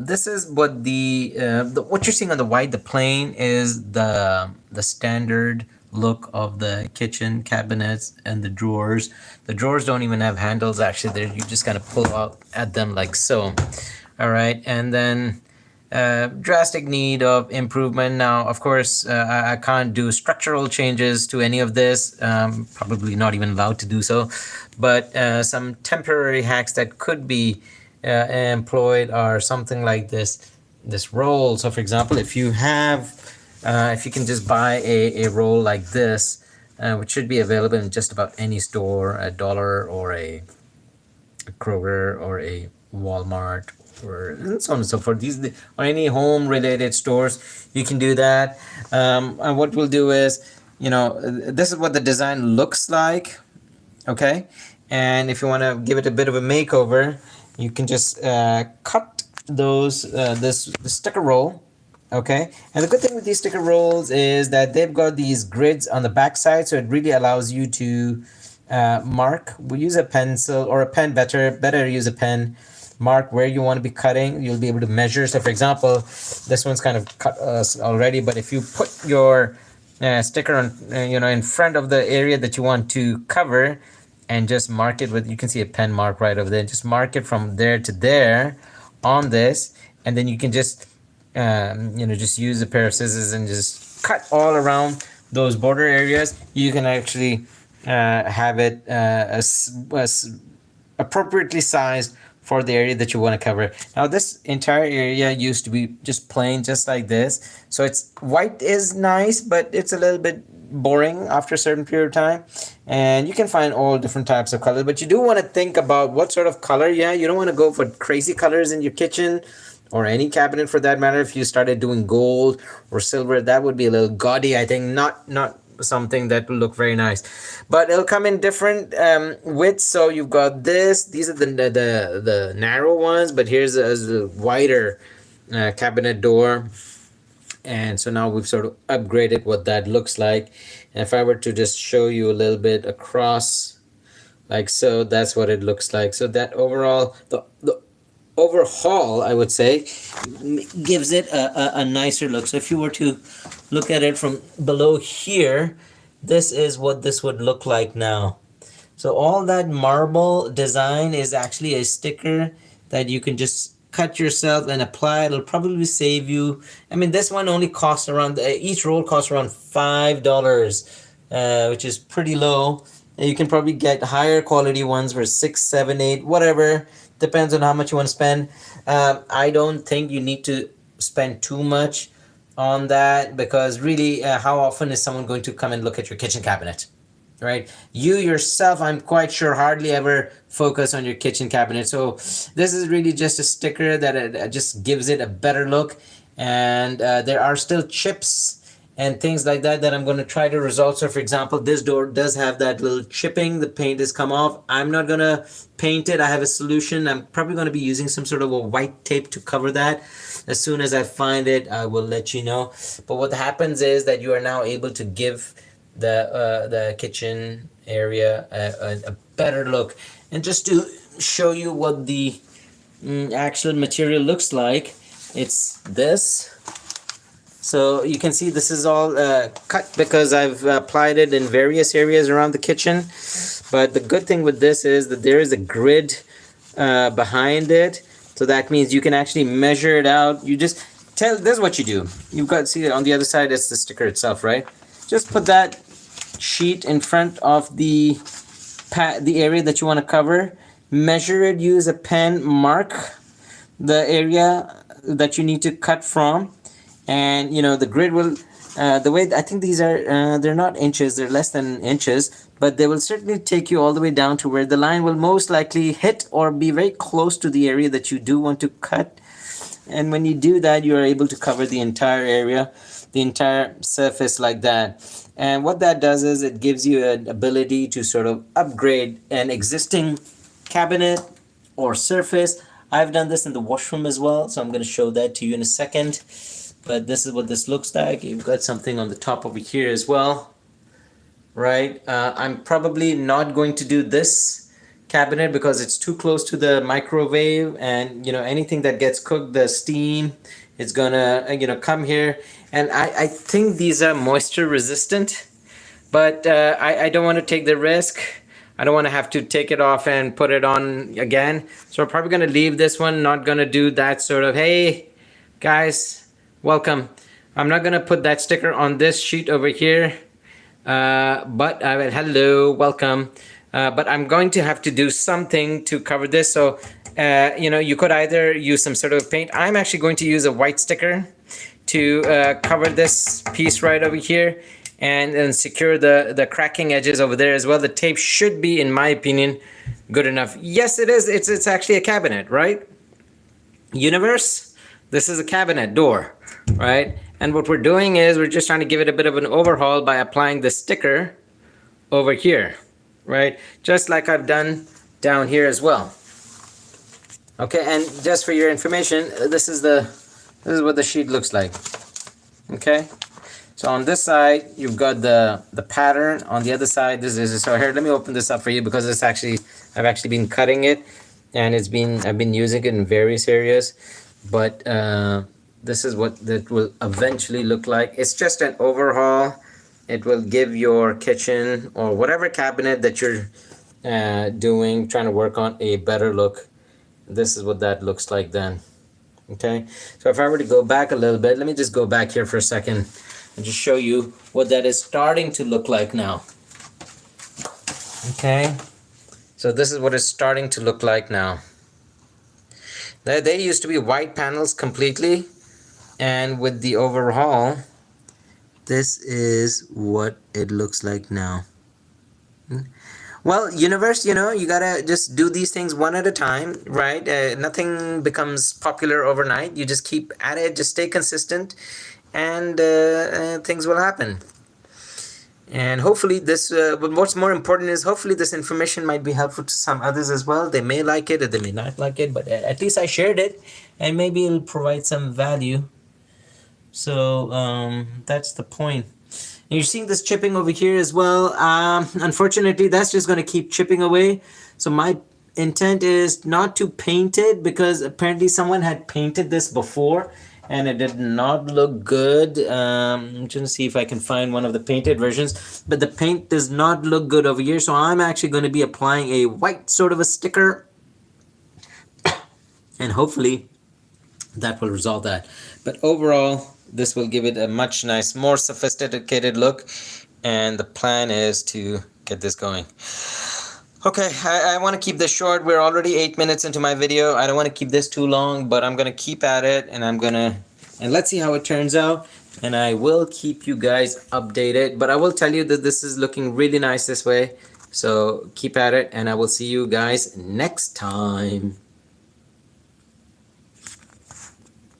this is what what you're seeing on the white, the plain, is the standard look of the kitchen cabinets and the drawers. The drawers don't even have handles actually. There, you just kind of pull out at them like so. All right, and then drastic need of improvement. Now, of course, I can't do structural changes to any of this. Probably not even allowed to do so. But some temporary hacks that could be employed are something like this roll. So, for example, if you can just buy a roll like this, which should be available in just about any store, a dollar or a Kroger or a Walmart or and so on and so forth. These or any home related stores, you can do that. And what we'll do is, this is what the design looks like. Okay, and if you want to give it a bit of a makeover, you can just cut those this sticker roll. Okay, and the good thing with these sticker rolls is that they've got these grids on the back side, so it really allows you to mark. We use a pencil or a pen. Better use a pen. Mark where you want to be cutting. You'll be able to measure. So, for example, this one's kind of cut already, but if you put your sticker on, in front of the area that you want to cover, and just mark it with, you can see a pen mark right over there. Just mark it from there to there on this, and then you can just just use a pair of scissors and just cut all around those border areas. You can actually have it appropriately sized for the area that you want to cover. Now, this entire area used to be just plain, just like this. So it's white is nice, but it's a little bit boring after a certain period of time. And you can find all different types of colors, but you do want to think about what sort of color. Yeah, you don't want to go for crazy colors in your kitchen or any cabinet for that matter. If you started doing gold or silver, that would be a little gaudy, I think. Not something that will look very nice, but it'll come in different widths. So you've got these are the narrow ones, but here's a wider cabinet door. And so now we've sort of upgraded what that looks like. And if I were to just show you a little bit across like so, that's what it looks like. So that overall, the overhaul, I would say, gives it a nicer look. So if you were to look at it from below here, this is what this would look like now. So all that marble design is actually a sticker that you can just cut yourself and apply. It'll probably save you. I mean, this one only costs around, each roll costs around $5, which is pretty low. And you can probably get higher quality ones for 6, 7, 8, whatever. Depends on how much you want to spend. I don't think you need to spend too much on that, because really, how often is someone going to come and look at your kitchen cabinet? Right? You yourself, I'm quite sure, hardly ever focus on your kitchen cabinet. So this is really just a sticker that it just gives it a better look. And there are still chips and things like that that I'm going to try to resolve. So, for example, this door does have that little chipping. The paint has come off. I'm not going to paint it. I have a solution. I'm probably going to be using some sort of a white tape to cover that. As soon as I find it, I will let you know. But what happens is that you are now able to give the kitchen area a better look. And just to show you what the actual material looks like, it's this. So you can see this is all cut because I've applied it in various areas around the kitchen. But the good thing with this is that there is a grid behind it. So that means you can actually measure it out. You just this is what you do. You've got, see, on the other side, it's the sticker itself, right? Just put that sheet in front of the area that you want to cover. Measure it, use a pen, mark the area that you need to cut from. And the grid will the way, I think these are they're not inches, they're less than inches, but they will certainly take you all the way down to where the line will most likely hit or be very close to the area that you do want to cut. And when you do that, you are able to cover the entire area, the entire surface like that. And what that does is it gives you an ability to sort of upgrade an existing cabinet or surface. I've done this in the washroom as well, so I'm going to show that to you in a second. But this is what this looks like. You've got something on the top over here as well, right? I'm probably not going to do this cabinet because it's too close to the microwave, and you know, anything that gets cooked, the steam, it's gonna you know, come here. And I think these are moisture resistant, but I don't want to take the risk. I don't want to have to take it off and put it on again. So we're probably going to leave this one, not going to do that sort of, hey guys, welcome. I'm not going to put that sticker on this sheet over here, but I will, hello, welcome. But I'm going to have to do something to cover this. So, you know, you could either use some sort of paint. I'm actually going to use a white sticker to cover this piece right over here, and then secure the cracking edges over there as well. The tape should be, in my opinion, good enough. Yes, it is. It's actually a cabinet, right? Universe, this is a cabinet door, right? And what we're doing is we're just trying to give it a bit of an overhaul by applying the sticker over here, right? Just like I've done down here as well. Okay, and just for your information, this is what the sheet looks like. Okay, so on this side you've got the pattern. On the other side, this is, so here, let me open this up for you because it's actually, I've actually been cutting it, and I've been using it in various areas. But this is what that will eventually look like. It's just an overhaul. It will give your kitchen or whatever cabinet that you're doing, trying to work on, a better look. This is what that looks like then. Okay, so if I were to go back a little bit, let me just go back here for a second and just show you what that is starting to look like now. Okay, so this is what it's starting to look like now. They used to be white panels completely, and with the overhaul, this is what it looks like now. Well, universe, you know, you gotta just do these things one at a time, right? Nothing becomes popular overnight. You just keep at it, just stay consistent, and things will happen. And hopefully this, but what's more important is hopefully this information might be helpful to some others as well. They may like it or they may not like it, but at least I shared it, and maybe it'll provide some value. So that's the point. And you're seeing this chipping over here as well. Unfortunately, that's just going to keep chipping away. So my intent is not to paint it, because apparently someone had painted this before and it did not look good. I'm trying to see if I can find one of the painted versions, but the paint does not look good over here. So I'm actually going to be applying a white sort of a sticker, and hopefully that will resolve that. But overall, this will give it a much nice, more sophisticated look, and the plan is to get this going. Okay, I want to keep this short. We're already 8 minutes into my video. I don't want to keep this too long, but I'm gonna keep at it, and and let's see how it turns out, and I will keep you guys updated. But I will tell you that this is looking really nice this way, so keep at it, and I will see you guys next time.